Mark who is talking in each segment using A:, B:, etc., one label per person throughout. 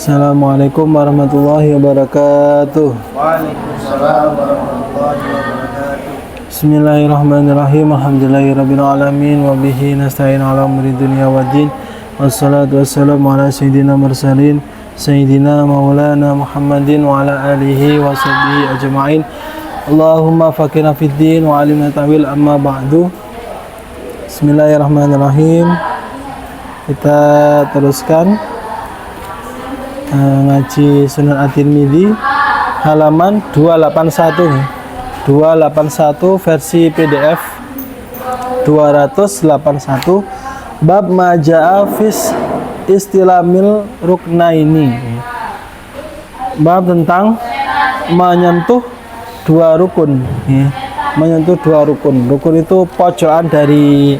A: Assalamualaikum warahmatullahi wabarakatuh.
B: Waalaikumsalam warahmatullahi wabarakatuh.
A: Bismillahirrahmanirrahim. Alhamdulillahirabbil alamin wa bihi nasta'in ala umuri dunya waddin. Wassalatu wassalamu ala sayyidina mursalin sayyidina maulana Muhammadin wa ala alihi wa sahbihi ajma'in. Allahumma faqihna fid din wa 'allimna ta'wil, amma ba'du. Bismillahirrahmanirrahim. Kita teruskan ngaji Sunan At-Tirmidzi halaman 281 versi PDF 281 bab maja'a fis istilamil ruknaini, bab tentang menyentuh dua rukun ya. Menyentuh dua rukun. Rukun itu pojokan dari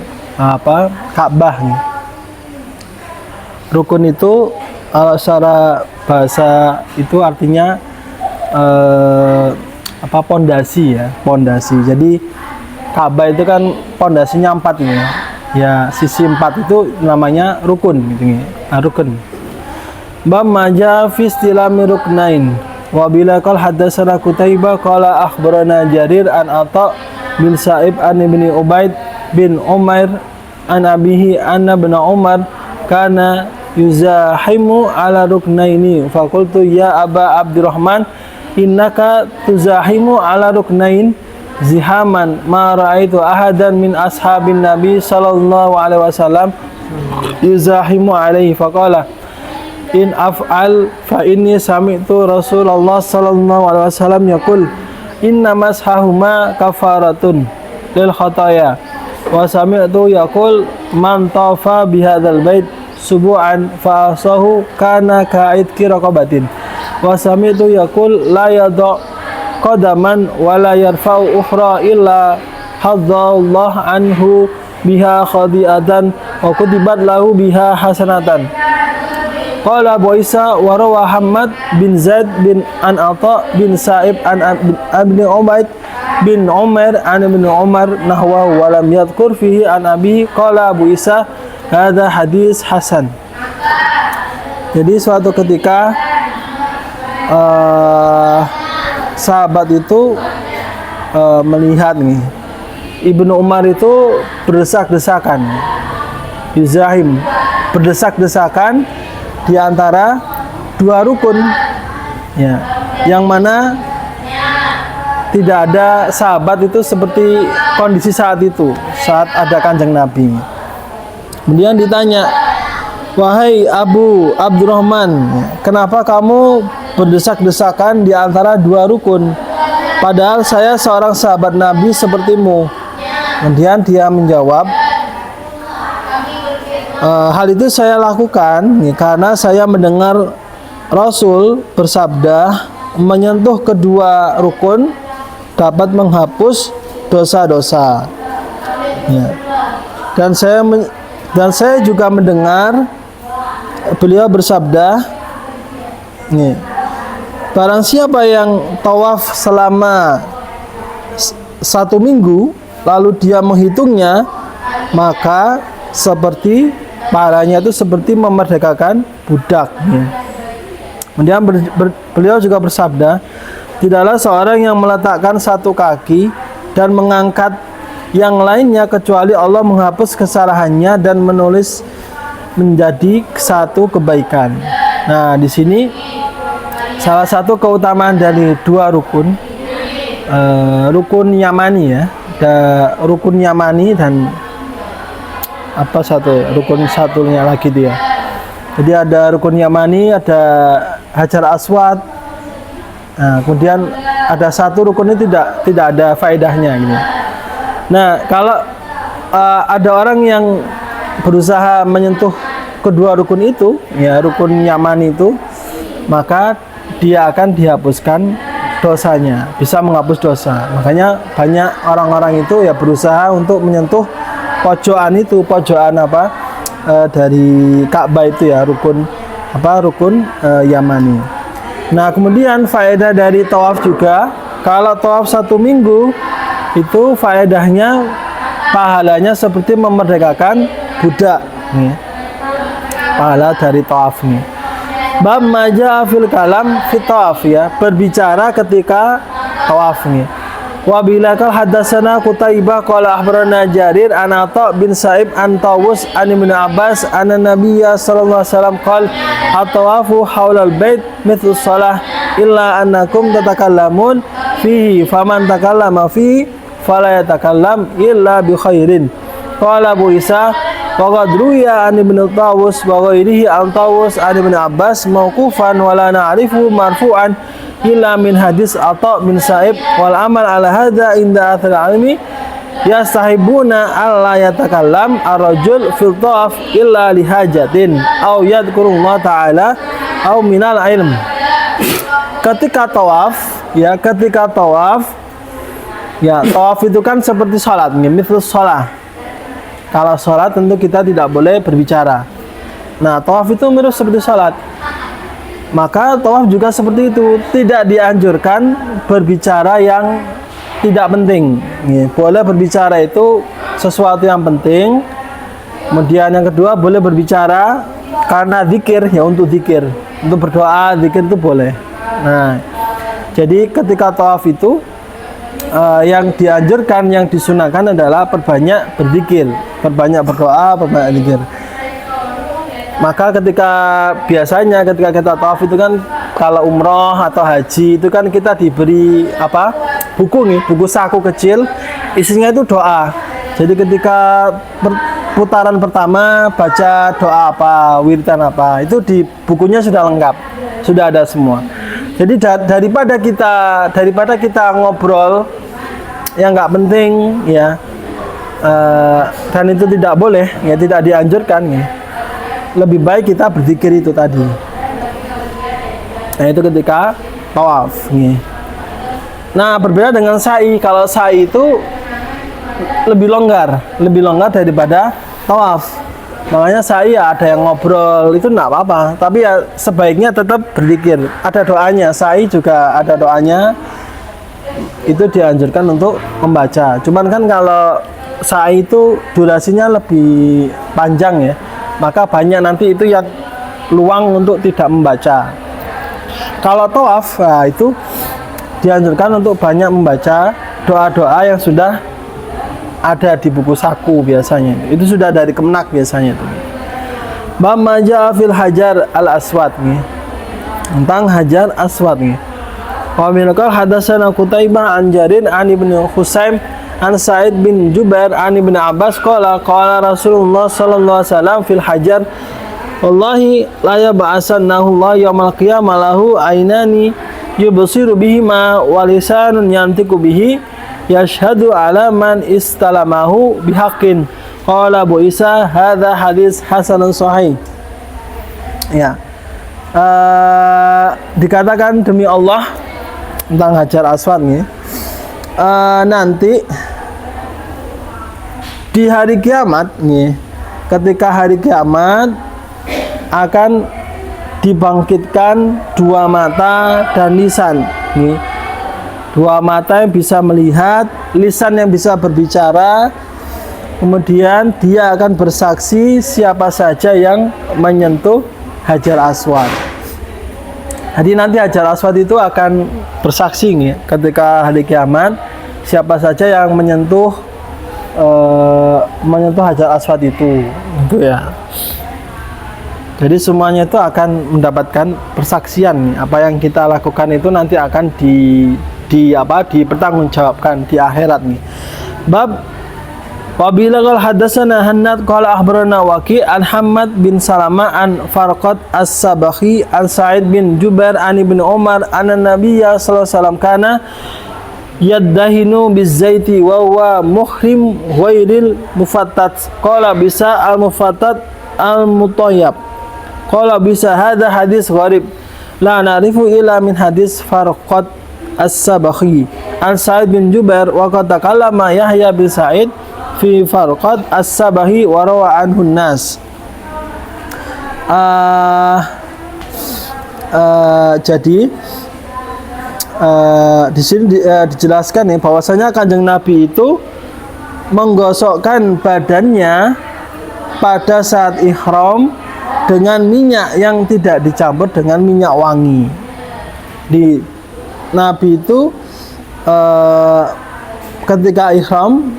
A: Ka'bah ya. Rukun itu secara bahasa itu artinya pondasi ya, pondasi. Jadi Ka'bah itu kan pondasinya 4 ini ya. Ya, sisi 4 itu namanya rukun gitu ya. Rukun. Bab maja fi istilami ruknain. Wa bila qal hadatsana Qutaibah qala akhbarana Jarir an Atha bin Sa'ib an ibni Ubaid bin Umair an abihi anna bin Umar kana yuzahimu ala ruknaini faqultu ya Aba Abdurrahman innaka tuzahimu ala ruknain zihaman ma ra'aitu ahadan min ashabin nabi sallallahu alaihi wasallam yuzahimu alaihi faqala in af'al fa inni sami'tu Rasulullah sallallahu alaihi wasallam yaqul inna mashahuma kafaratun lil khataya wa sami'tu yaqul man tafa bihadzal bait subu'an fa'asahu kana ka'idki raqabatin wa sami'tu yaqul la yadha qadaman wa la yarfa'u ukhra illa hadzallahu anhu biha khadi'atan wa kutibat lahu biha hasanatan. Qala Abu Isa wa rawa Muhammad bin Zaid bin an Atha bin Sa'ib an Ibn Ubaid bin Umar an Ibn Umar nahwahu wa lam yadhkur fihi an Abi. Qala Abu Isa hadza hadis hasan. Jadi suatu ketika sahabat itu melihat nih Ibnu Umar itu berdesak-desakan, yuzahim, berdesak-desakan di antara dua rukun ya, yang mana tidak ada sahabat itu seperti kondisi saat itu, saat ada Kanjeng Nabi. Kemudian ditanya, wahai Abu Abdurrahman, kenapa kamu berdesak-desakan di antara dua rukun? Padahal saya seorang sahabat Nabi sepertimu. Kemudian dia menjawab, hal itu saya lakukan karena saya mendengar Rasul bersabda, menyentuh kedua rukun dapat menghapus dosa-dosa. Ya. Dan saya juga mendengar beliau bersabda, nih, barang siapa yang tawaf selama 1 minggu lalu dia menghitungnya, maka seperti pahalanya itu seperti memerdekakan budak. Kemudian beliau juga bersabda, tidaklah seorang yang meletakkan satu kaki dan mengangkat yang lainnya kecuali Allah menghapus kesalahannya dan menulis menjadi satu kebaikan. Nah, di sini salah satu keutamaan dari dua rukun, rukun Yamani ya, ada rukun Yamani dan rukun satunya lagi dia. Jadi ada rukun Yamani, ada Hajar Aswad. Nah, kemudian ada satu rukun ini tidak ada faedahnya gitu. Nah, kalau ada orang yang berusaha menyentuh kedua rukun itu, ya rukun Yamani itu, maka dia akan dihapuskan dosanya, bisa menghapus dosa. Makanya banyak orang-orang itu ya berusaha untuk menyentuh pojokan itu, dari Ka'bah itu ya, rukun Yamani. Nah, kemudian faedah dari tawaf juga, kalau tawaf 1 minggu itu faedahnya pahalanya seperti memerdekakan budak nih. Pahala dari tawaf nih. Bab maja fil kalam fit tawaf ya, berbicara ketika tawaf nih. Wa bilakal hadatsana Qutaibah qala akhbarana Jarir an Atha bin Sa'ib an Tawus an Ibnu Abbas anna Nabiyya sallallahu alaihi wasallam qala at-tawafu haulal bait mithlu shalah illa annakum tatakallamun fihi faman takallama fihi fala yatakallam illa bi khairin. Qala Abu Isa wa qad ruya an Ibnu Tawus wa ghairihi an Tawus an Ibnu Abbas mauqufan wa la na'rifu marfu'an illa min hadis Atha bin Sa'ib wal amal ala hadza inda athal ilmi yastahibuna alla yatakallam ar-rajul fil tawaf illa li hajatin aw yadhkurullah ta'ala aw minal ilm. Ketika tawaf ya, tawaf itu kan seperti salat nih, mithlus shalah. Kalau salat tentu kita tidak boleh berbicara. Nah, tawaf itu mirip seperti salat. Maka tawaf juga seperti itu, tidak dianjurkan berbicara yang tidak penting. Boleh berbicara itu sesuatu yang penting. Kemudian yang kedua boleh berbicara karena zikir ya, untuk zikir, untuk berdoa, zikir itu boleh. Nah, jadi ketika tawaf itu yang dianjurkan, yang disunahkan adalah perbanyak berzikir, perbanyak berdoa, perbanyak zikir. Maka biasanya ketika kita tawaf itu kan, kalau umroh atau haji itu kan kita diberi buku saku kecil, isinya itu doa. Jadi ketika putaran pertama baca doa apa, wiridan apa, itu di bukunya sudah lengkap, sudah ada semua. Jadi daripada kita ngobrol yang nggak penting ya, dan itu tidak boleh ya, tidak dianjurkan ya. Lebih baik kita berzikir itu tadi. Nah, itu ketika tawaf nih. Nah, berbeda dengan sa'i. Kalau sa'i itu lebih longgar daripada tawaf. Makanya sa'i ya ada yang ngobrol, itu enggak apa-apa, tapi ya sebaiknya tetap berzikir. Ada doanya, sa'i juga ada doanya. Itu dianjurkan untuk membaca. Cuman kan kalau sa'i itu durasinya lebih panjang ya, maka banyak nanti itu yang luang untuk tidak membaca. Kalau tawaf, nah itu dianjurkan untuk banyak membaca doa-doa yang sudah ada di buku saku biasanya. Itu sudah dari Kemenak biasanya itu. Bab maja fil hajar al aswad nih. Tentang hajar aswad nih. Wa minqal hadatsana Qutaibah an Jarir an Ibnu Husaim an Sa'id bin Jubair an Ibnu Abbas qala Rasulullah sallallahu alaihi wasallam fil hajar wallahi la yab'asannahu Allah yaumal qiyamah lahu ainani yubsiru bihima wa lisanun yantiqu bihi yashhadu ala man istalamahu bihaqqin. Qala Abu Isa hadza hadis hasanun sahih. Ya. Dikatakan demi Allah tentang Hajar Aswad nih. Nanti di hari kiamat nih, ketika hari kiamat akan dibangkitkan dua mata dan lisan nih. Dua mata yang bisa melihat, lisan yang bisa berbicara. Kemudian dia akan bersaksi siapa saja yang menyentuh Hajar Aswad. Jadi nanti Hajar Aswad itu akan bersaksi nih, ketika hari kiamat siapa saja yang menyentuh Hajar Aswad itu ya. Jadi semuanya itu akan mendapatkan persaksian nih. Apa yang kita lakukan itu nanti akan dipertanggungjawabkan di akhirat nih. Bab Wabila qala hadatsana Hannad qala akhbarana Waqi' an Hammad bin Salama an Farqad As-Sabahi an Sa'id bin Jubair an Ibnu Umar anna Nabiyya sallallahu alaihi wasallam kana yaddahinu bizaiti wa huwa muhrim ghairil mufattat qala bisa al-mufattat al-mutayyab qala bisa hadza hadis gharib la na'rifu illa min hadis Farqad As-Sabahi an Sa'id bin Jubair wa qad takallama Yahya bin Sa'id fi Farqad As-Sabahi wa rawa anhu nas. Jadi di sini dijelaskan nih bahwasanya Kanjeng Nabi itu menggosokkan badannya pada saat ihram dengan minyak yang tidak dicampur dengan minyak wangi. Di Nabi itu ketika ihram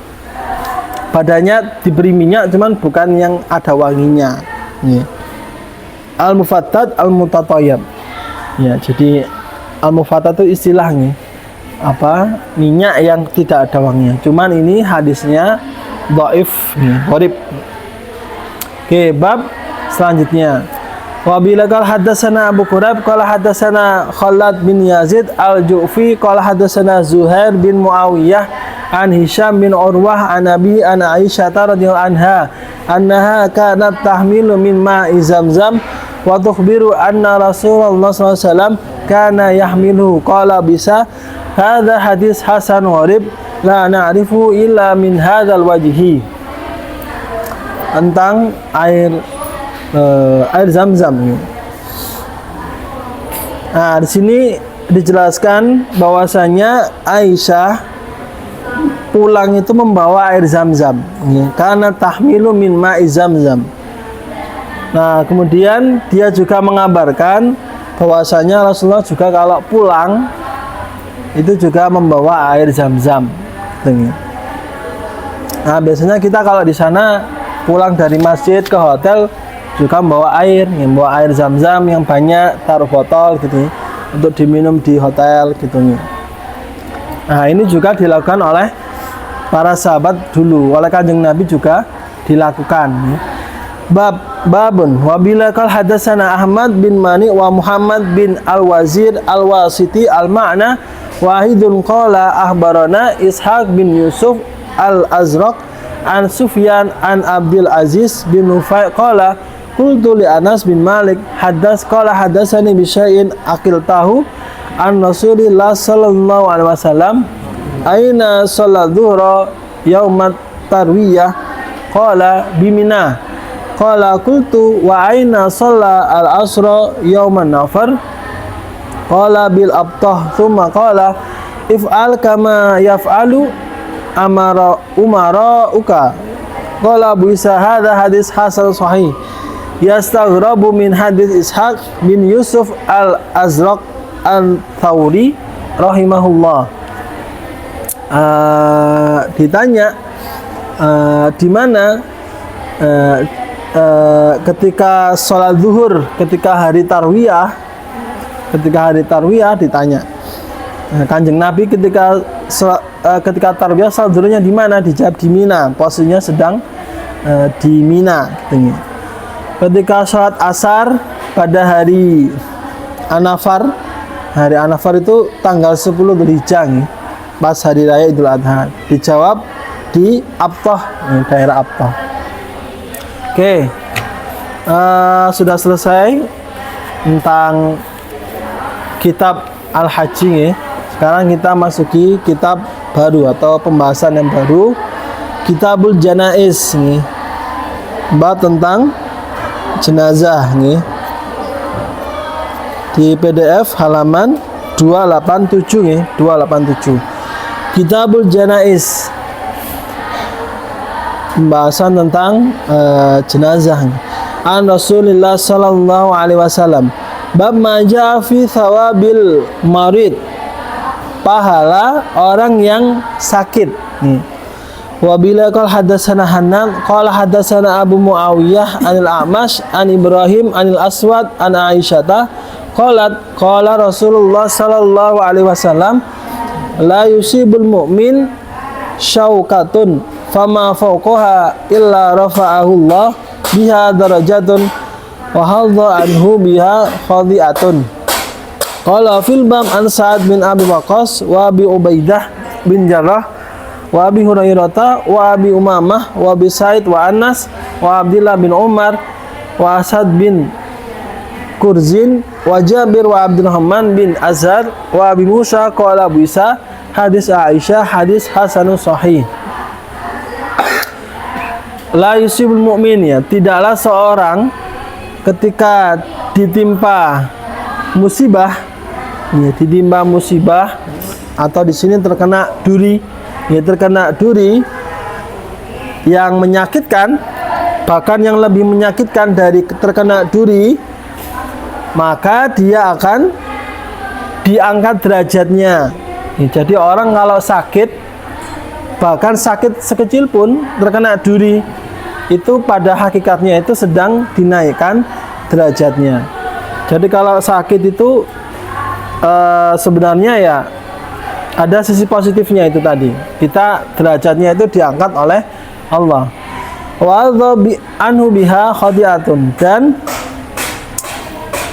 A: badannya diberi minyak, cuman bukan yang ada wanginya. Al-mufattat al-mutatayyib. Ya, jadi al-mufattat itu istilahnya apa? Minyak yang tidak ada wanginya. Cuman ini hadisnya dhaif, gharib. Oke, bab selanjutnya. Wa bila qala hadatsana Abu Quraib qala hadatsana Khalad bin Yazid al-Ju'fi qala hadatsana Zuhair bin Muawiyah an Hisham bin Urwah an Abi an Aisyah radhiyallahu anha annaha kanat tahmilu min ma'i Zamzam wa tukhbiru anna Rasulullah sallallahu alaihi wasallam kana yahmiluhu qala bisa hadza hadis hasan gharib la na'rifu illa min hadzal wajhi. Tentang air Zamzam. Nah, di sini dijelaskan bahwasanya Aisyah pulang itu membawa air Zamzam, karena tahmilu min ma'i Zamzam. Nah, kemudian dia juga mengabarkan bahwasanya Rasulullah juga kalau pulang itu juga membawa air Zamzam. Nah, biasanya kita kalau di sana pulang dari masjid ke hotel juga membawa air Zamzam yang banyak, taruh botol gitu untuk diminum di hotel gitu. Nah, ini juga dilakukan oleh para sahabat dulu, oleh Kanjeng Nabi juga dilakukan. Babun wa bila qal hadatsana Ahmad bin Mani wa Muhammad bin Al-Wazir Al-Wasiti al-ma'na wahidun qala ahbarana Ishaq bin Yusuf Al-Azraq an Sufyan an Abdul Aziz bin Nufai qala qultu li Anas bin Malik qala hadatsani bi syai'in aqiltahu an Rasulillah sallallahu alaihi wasallam aina salat dhuhra yaumat tarwiyah qala bimina qala qultu wa aina shalla al-asra yauman nafar qala bil abtah thumma qala if'al kama yaf'alu amara umara'uka qala Abu Isa hadza hadis hasan sahih yastaghrabu min hadis Ishaq bin Yusuf al-Azraq al-Thawri rahimahullah. Ditanya di mana ketika sholat zuhur ketika hari tarwiyah ditanya Kanjeng Nabi ketika tarwiyah sholat zuhurnya di mana? Dijawab di Mina, posisinya sedang di Mina gitu. Ketika sholat asar pada hari Anafar itu tanggal 10 Dzulhijjah, pas hari raya Idul Adha. Dijawab di Abtah, daerah Abtah. Oke, sudah selesai tentang kitab Al-Haji. Sekarang kita masuki kitab baru atau pembahasan yang baru, Kitabul Janaiz nih. Bab tentang jenazah nih. Di PDF halaman 287 nih, 287. Kitabul Janaiz. Pembahasan tentang jenazah. An Rasulillah sallallahu alaihi wasallam. Bab ma jaa fi thawabil marid. Pahala orang yang sakit. Nih. Wa bila qala hadatsana Hanan qala hadatsana Abu Muawiyah anil A'mash an Ibrahim anil Aswad an Aisyah qalat qala Rasulullah sallallahu alaihi wasallam la yusibul mu'min syaukatun fama fawqaha illa rafa'ahu Allah biha darajatun wa hadha anhu biha khadi'atun. Qala fil bab an Sa'ad bin Abi Waqqas wa Abi Ubaidah bin Jarrah wa Abi Hurairah wa Abi Umamah wa Abi Sa'id wa Anas wa Abdullah bin Umar wa Asad bin Kurzin wa Jabir wa Abdurrahman bin Azhar wa Abi Musa qala Abu Isa hadis Aisyah hadis hasanun sahih. La yusibul mu'min, ya, tidaklah seorang ketika ditimpa musibah, ya, ditimpa musibah atau di sini terkena duri, ya, terkena duri yang menyakitkan, bahkan yang lebih menyakitkan dari terkena duri, maka dia akan diangkat derajatnya. Jadi orang kalau sakit, bahkan sakit sekecil pun terkena duri, itu pada hakikatnya itu sedang dinaikkan derajatnya. Jadi kalau sakit itu sebenarnya ya ada sisi positifnya itu tadi. Kita derajatnya itu diangkat oleh Allah. Wa anhu biha khadi'atun, dan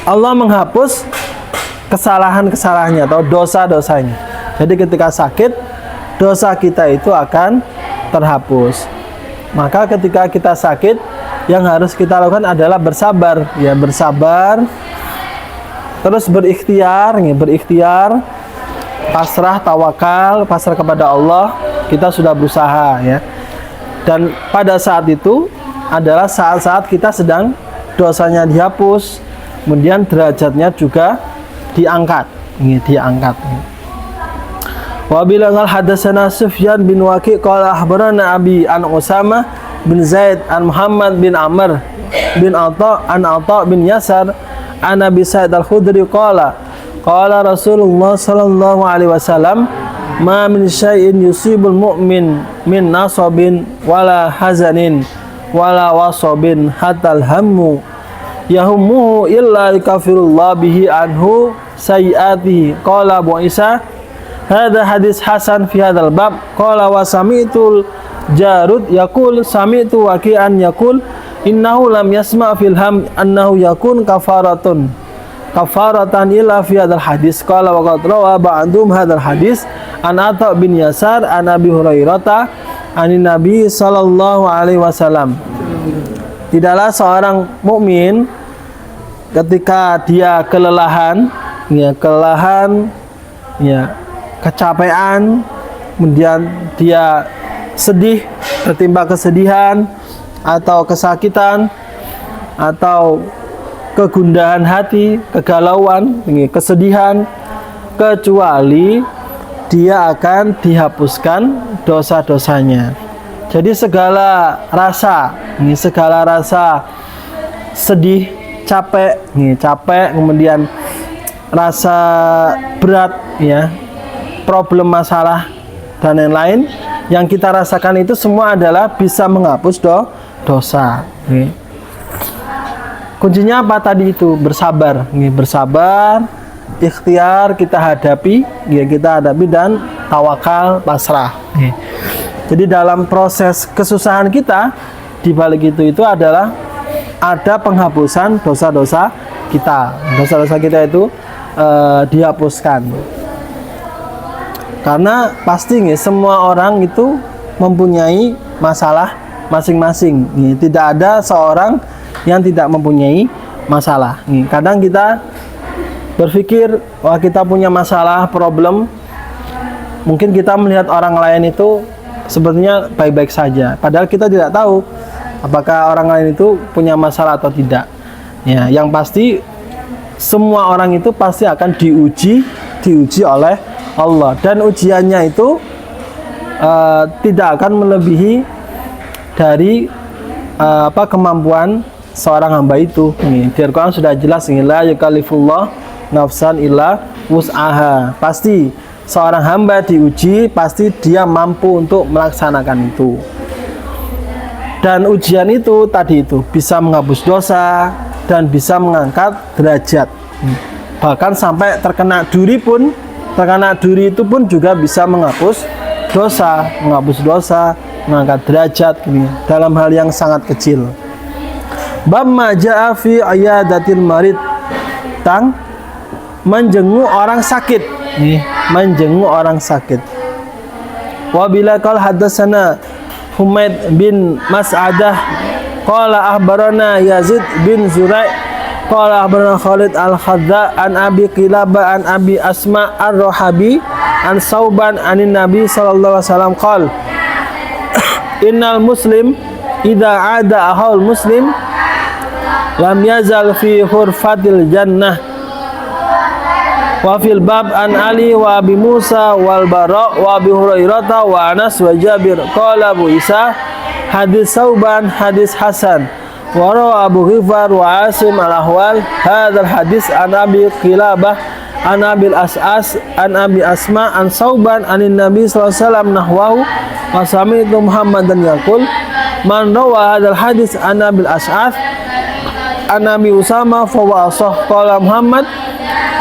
A: Allah menghapus kesalahan-kesalahannya atau dosa-dosanya. Jadi ketika sakit, dosa kita itu akan terhapus. Maka ketika kita sakit, yang harus kita lakukan adalah bersabar, ya bersabar, terus berikhtiar, pasrah, tawakal, pasrah kepada Allah. Kita sudah berusaha, ya. Dan pada saat itu adalah saat-saat kita sedang dosanya dihapus, kemudian derajatnya juga diangkat, diangkat. Wa bilangal hadatsana Sufyan bin Waqi qala akhbarana Abi an Usamah bin Zaid an Muhammad bin Amr bin Atha an Atha bin Yasar an Abi Sa'id al-Khudri qala Rasulullah sallallahu alaihi wasallam ma min syai'in yusibul mu'min min nasabin wala hazanin wala wasabin hatal hammu yahummuhu illa yakfirullah bihi anhu sayiatihi. Qala Abu Isa hadza hadis hasan fi hadzal bab. Qala wa sami'tul Jarud yaqul sami'tu Waqi'an yaqul innahu lam yasma' fil ham annahu yakun kafaratan illa fi hadzal hadis. Qala wa qad rawa ba'dhum hadzal hadis an Atha bin Yasar an Abi Hurairah anin Nabi sallallahu alaihi wasallam. Tidaklah seorang mukmin ketika dia kelelahan, kecapean, kemudian dia sedih, tertimpa kesedihan atau kesakitan atau kegundahan hati, kegalauan, kesedihan, kecuali dia akan dihapuskan dosa-dosanya. Jadi segala rasa sedih, capek, kemudian rasa berat, ya, problem, masalah dan lain-lain yang kita rasakan itu semua adalah bisa menghapus dosa. Kuncinya apa tadi itu? Bersabar, bersabar, ikhtiar kita hadapi, dan tawakal, pasrah. Jadi dalam proses kesusahan kita, di balik itu adalah ada penghapusan dosa-dosa kita. Dosa-dosa kita itu dihapuskan. Karena pasti semua orang itu mempunyai masalah masing-masing. Tidak ada seorang yang tidak mempunyai masalah. Kadang kita berpikir, wah kita punya masalah, problem. Mungkin kita melihat orang lain itu sebenarnya baik-baik saja. Padahal kita tidak tahu apakah orang lain itu punya masalah atau tidak. Ya, yang pasti semua orang itu pasti akan diuji oleh Allah, dan ujiannya itu tidak akan melebihi dari kemampuan seorang hamba itu. Di Al-Quran sudah jelas, la yukallifullah nafsan illa wus'aha. Pasti seorang hamba diuji, pasti dia mampu untuk melaksanakan itu. Dan ujian itu tadi itu bisa menghapus dosa dan bisa mengangkat derajat. Bahkan sampai terkena duri itu pun juga bisa menghapus dosa, mengangkat derajat dalam hal yang sangat kecil. Bab ma jaa fi ayadatil marid, tang menjenguk orang sakit. Menjenguk orang sakit. Wa bila qal hadatsana Humaid bin Mas'adah qala akhbarana Yazid bin Zurai qala akhbarana Khalid al-Khadza an Abi Qilabah an Abi Asma ar-Rahabi an Sauban anin Nabi sallallahu alaihi wasallam qala innal muslim idza ada ahul muslim lam yazal fi hurfatil jannah. Wa fil bab an Ali wa Abi Musa wal Bara wa Abi Hurairah wa Anas wa Jabir. Qala Abu Isa hadis Sauban hadis hasan. Wa rawa Abu Ghifar wa Asim al-Ahwal hadzal hadis an Abi Qilabah an Abil As'as an Abi Asma an Sauban anin Nabi sallallahu alaihi wasallam nahwahu wa sami'tu Muhammadan yaqul man rawa hadzal hadis an Abil As'as an Abi Usama fa wa sah qala Muhammad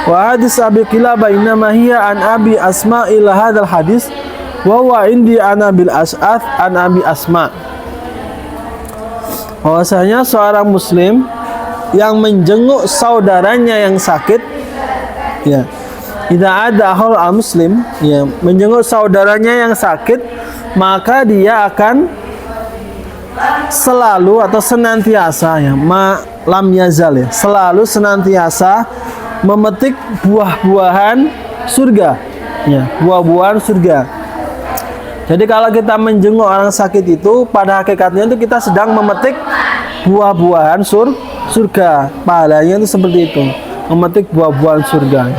A: wa hadis Abi Qilabah innama hiya an Abi Asma ila hadzal hadis wa huwa indi an Abil As'as an Abi Asma. Bahwasanya seorang muslim yang menjenguk saudaranya yang sakit, ya, tidak ada akhul al-muslim, ya, menjenguk saudaranya yang sakit, maka dia akan selalu atau senantiasa, ya, lam yazal, ya, selalu senantiasa memetik buah-buahan surga, ya, buah-buahan surga. Jadi kalau kita menjenguk orang sakit itu, pada hakikatnya itu kita sedang memetik buah-buahan surga. Pahalanya itu seperti itu, memetik buah-buahan surga.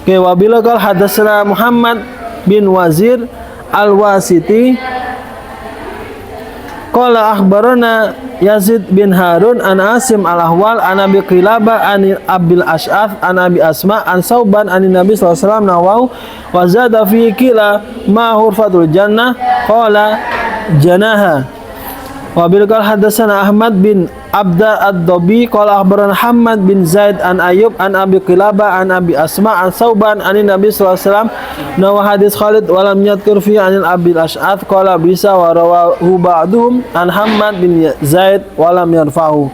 A: Oke, wabila qala hadatsana Muhammad bin Wazir al-Wasiti qala akhbarana Yazid bin Harun an Asim al-Ahwal an Abi Qilabah an Abil Ash'ath an Abi Asma an Sauban an Nabi sallallahu alaihi wasallam nawahu wa zada fi kila ma hurfatul jannah qala janaha. Wa bil qala hadatsana Ahmad bin Abda ad-Dabi qala akhbarana Muhammad bin Zaid an Ayyub an Abi Qilabah an Abi Asma an Sauban an Nabi sallallahu alaihi wasallam nawa hadis Khalid wa lam yadhkur fi an Abil Ash'ath qala bisa wa rawahu ba'duhum an Muhammad bin Zaid wa lam yarfahu.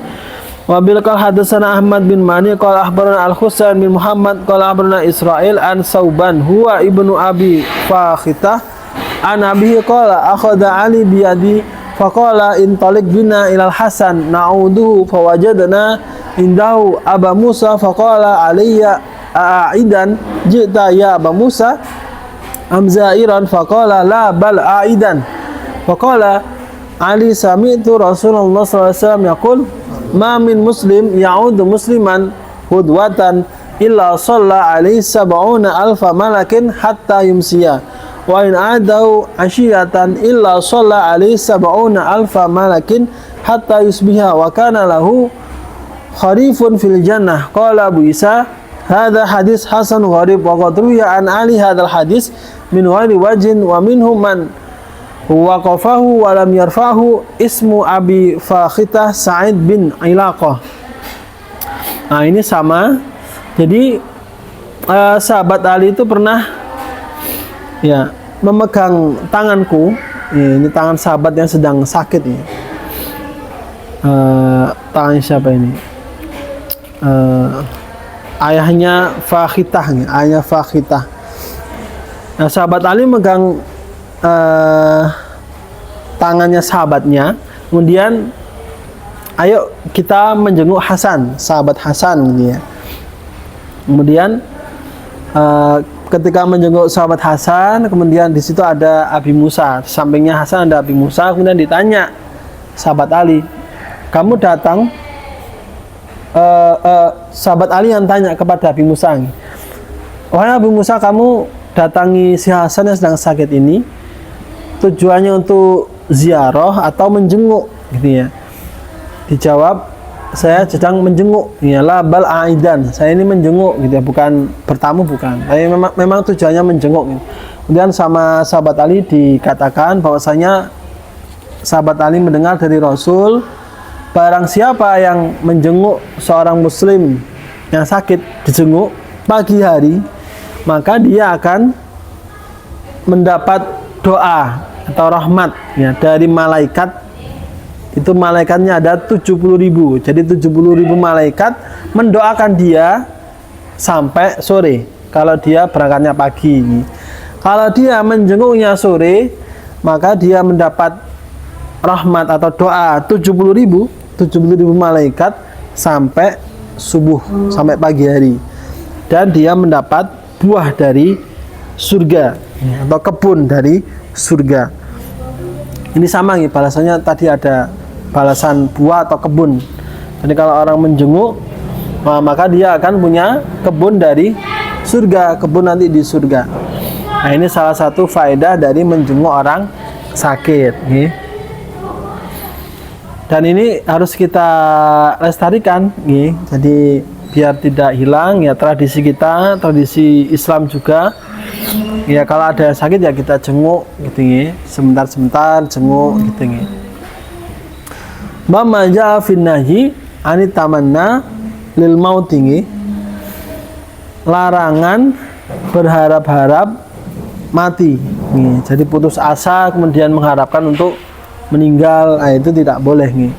A: Wa bil qala hadatsana Ahmad bin Mani qala akhbarana Al-Husain bin Muhammad qala akhbarana Israil an Sauban huwa ibnu Abi Fakhitah an Abihi qala akhadha Ali bi yadi faqala intalik bina ilal Hasan na'uduhu fawajadna indahu Aba Musa faqala alayya a'idan jita ya Aba Musa amzairan faqala la bal a'idan faqala Ali sami'tu Rasulullah sallallahu alaihi wasallam yaqul ma min muslim ya'udu musliman hudwatan illa shalla alaihi sab'una alfa malakin hatta yumsiya wa in adau ashiyatan illa shalla alaihi sab'una alfa malakin hatta yusbiha wa kana lahu kharifun fil jannah. Qala Abu Isa hadha hadis hasan gharib wa qad ruwiya an Ali hadzal hadis min ghairi wajhin wa minhum man waqafahu wa lam yarfahu ismu Abi Fakhitah Sa'id bin Ilaqah. Nah, ini sama. Jadi sahabat Ali itu pernah, ya, memegang tanganku, ya, ini tangan sahabat yang sedang sakit, ya. Tangan siapa ini? Ayahnya Fakhitah, ya, ayahnya Fakhitah. Nah, sahabat Ali megang tangannya sahabatnya, kemudian ayo kita menjenguk Hasan, sahabat Hasan, gitu, ya. Kemudian ketika menjenguk sahabat Hasan, kemudian di situ ada Abi Musa, di sampingnya Hasan ada Abi Musa, kemudian ditanya sahabat Ali, kamu datang, sahabat Ali yang tanya kepada Abi Musa, wahai Abi Musa, kamu datangi si Hasan yang sedang sakit ini, tujuannya untuk ziarah atau menjenguk, gitu, ya. Dijawab, saya sedang menjenguk, ya, la bal aidan, saya ini menjenguk, gitu, ya, bukan bertamu, bukan, tapi memang tujuannya menjenguk, gitu. Kemudian sama sahabat Ali dikatakan bahwasanya sahabat Ali mendengar dari Rasul, barang siapa yang menjenguk seorang muslim yang sakit, dijenguk pagi hari, maka dia akan mendapat doa atau rahmat, ya, dari malaikat. Itu malaikatnya ada 70.000. Jadi 70.000 malaikat mendoakan dia sampai sore kalau dia berangkatnya pagi. Kalau dia menjenguknya sore, maka dia mendapat rahmat atau doa 70.000 malaikat sampai subuh, sampai pagi hari. Dan dia mendapat buah dari surga, atau kebun dari surga. Ini sama, nih, balasannya tadi ada balasan buah atau kebun. Jadi kalau orang menjenguk, maka dia akan punya kebun dari surga, kebun nanti di surga. Nah, ini salah satu faedah dari menjenguk orang sakit, nih. Dan ini harus kita lestarikan, nggih. Jadi biar tidak hilang ya tradisi kita, tradisi Islam juga. Ya kalau ada yang sakit ya kita jenguk gitu nggih. Sebentar-sebentar jenguk gitu nggih. Mama ja'a fin nahyi anit tamanna lil maut nggih. Larangan berharap-harap mati. Nggih. Jadi putus asa kemudian mengharapkan untuk meninggal, itu tidak boleh nih.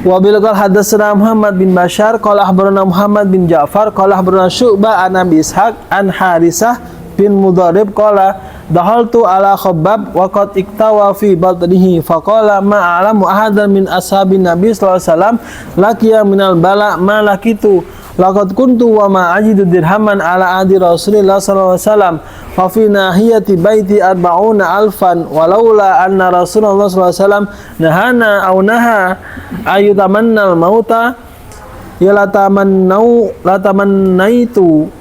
A: Wa bil qal hadatsana Muhammad bin Bashar qala akhbarana Muhammad bin Ja'far qala akhbarana Syu'bah an Abi Ishaq an Harisah bin Mudharib qala dahaltu ala Khabbab wa qad iktawa fi batnihi faqala ma a'lamu ahadan min ashabin Nabi sallallahu alaihi wasallam laqiya minal bala ma laqitu laqad kuntu wa ma ajidu dirhaman ala adi Rasulillah sallallahu alaihi wasallam fa fi nahiyati baiti 40,000 walaula anna Rasulullah sallallahu alaihi wasallam nahana aw naha ayutamannal mauta ya latamannaitu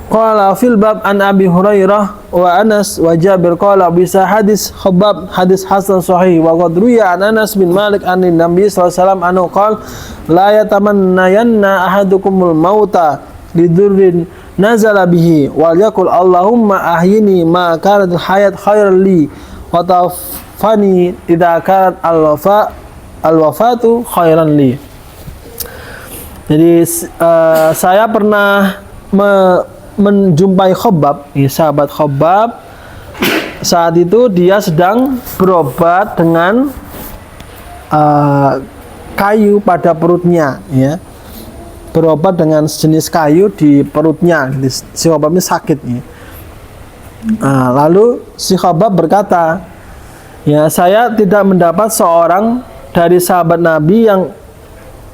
A: qala fil bab an Abi Hurairah wa Anas wa Jabir qala bisa hadis Khabbab hadis hasan sahih wa qad ruya an Anas bin Malik an Nabi sallallahu alaihi wasallam anhu qala la yatamannayanna ahadukumul mauta lidurrin nazala bihi wal yaqul Allahumma ahyini ma kanat hayat khairan li wa tawaffani idza kanat al-wafatu khairan li. Jadi saya pernah menjumpai Khabbab, sahabat Khabbab. Saat itu dia sedang berobat dengan kayu pada perutnya, ya. Berobat dengan sejenis kayu di perutnya. Si Khabbab ini sakit, ya. Lalu si Khabbab berkata, ya saya tidak mendapat seorang dari sahabat Nabi yang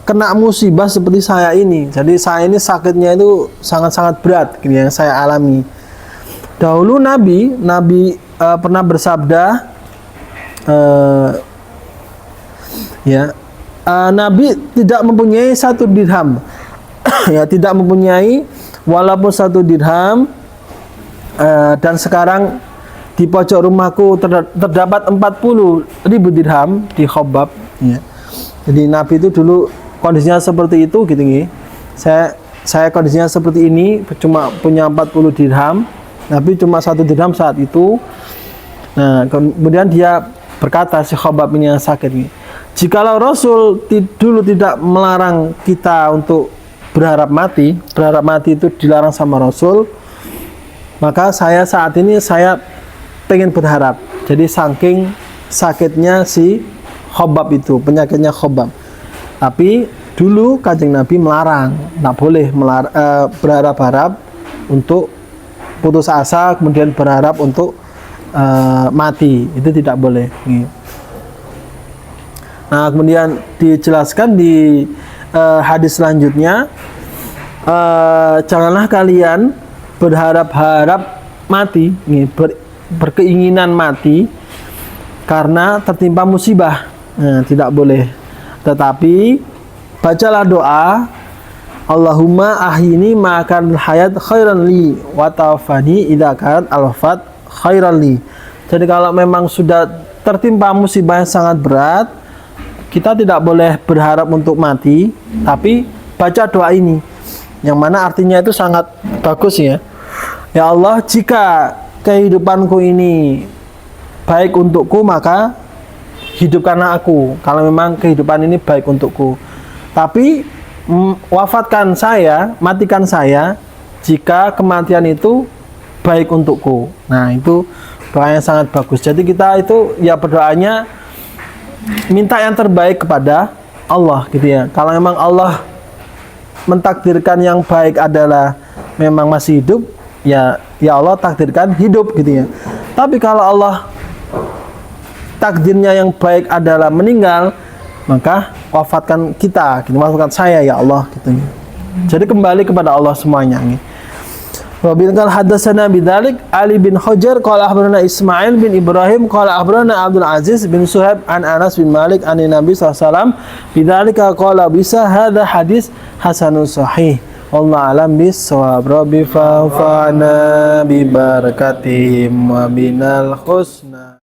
A: kena musibah seperti saya ini. Jadi saya ini sakitnya itu sangat-sangat berat yang saya alami. Dahulu Nabi pernah bersabda, Nabi tidak mempunyai 1 dirham, ya tidak mempunyai walaupun 1 dirham, dan sekarang di pojok rumahku terdapat 40.000 dirham di Khabbab. Ya. Jadi Nabi itu dulu kondisinya seperti itu gitu nih. Saya kondisinya seperti ini, cuma punya 40 dirham. Nabi cuma 1 dirham saat itu. Nah, kemudian dia berkata, si Khabbab ini yang sakit nih, jikalau Rasul dulu tidak melarang kita untuk berharap mati itu dilarang sama Rasul, maka saya saat ini saya pengen berharap. Jadi saking sakitnya si Khabbab itu, penyakitnya Khabbab. Tapi dulu Kanjeng Nabi melarang, tidak boleh berharap-harap untuk putus asa, kemudian berharap untuk mati, itu tidak boleh. Nah, kemudian dijelaskan di hadis selanjutnya, janganlah kalian berharap-harap mati, berkeinginan mati karena tertimpa musibah. Nah, tidak boleh. Tetapi bacalah doa, Allahumma ahyini ma kanat hayat khairan li wa tawaffani idza kanat al-wafat khairan li. Jadi kalau memang sudah tertimpa musibah yang sangat berat, kita tidak boleh berharap untuk mati, tapi baca doa ini, yang mana artinya itu sangat bagus, ya. Ya Allah, jika kehidupanku ini baik untukku, maka hidupkanlah aku. Kalau memang kehidupan ini baik untukku, tapi wafatkan saya, matikan saya jika kematian itu baik untukku. Nah, itu doa yang sangat bagus. Jadi kita itu ya berdoanya minta yang terbaik kepada Allah gitu ya. Kalau memang Allah mentakdirkan yang baik adalah memang masih hidup, ya Allah takdirkan hidup gitu ya. Tapi kalau Allah takdirnya yang baik adalah meninggal, maka wafatkan kita, gitu, wafatkan saya ya Allah gitu. Jadi kembali kepada Allah semuanya. Wa bil qal hadatsana bidzalik Ali bin Hajar qala akhbarana Ismail bin Ibrahim qala akhbarana Abdul Aziz bin Suhaib an Anas bin Malik an Nabi sallallahu alaihi wasallam bidzalika qala bisa hadza hadis hasanun sahih. Wallahu alam bis-shawab. Rabbi fa'ana bi barakatihim wa binal husna.